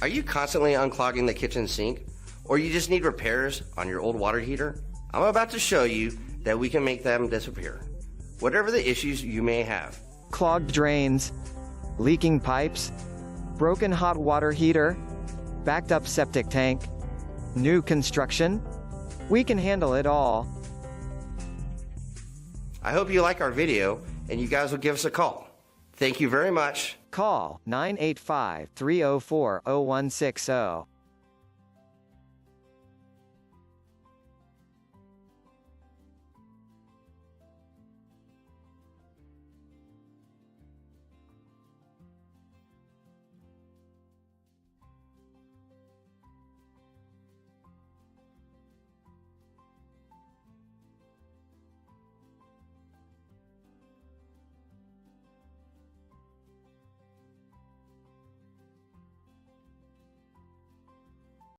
Are you constantly unclogging the kitchen sink? Or you just need repairs on your old water heater? I'm about to show you that we can make them disappear. Whatever the issues you may have. Clogged drains, leaking pipes, broken hot water heater, backed up septic tank, new construction, we can handle it all. I hope you like our video and you guys will give us a call. Thank you very much. Call 985-304-0160.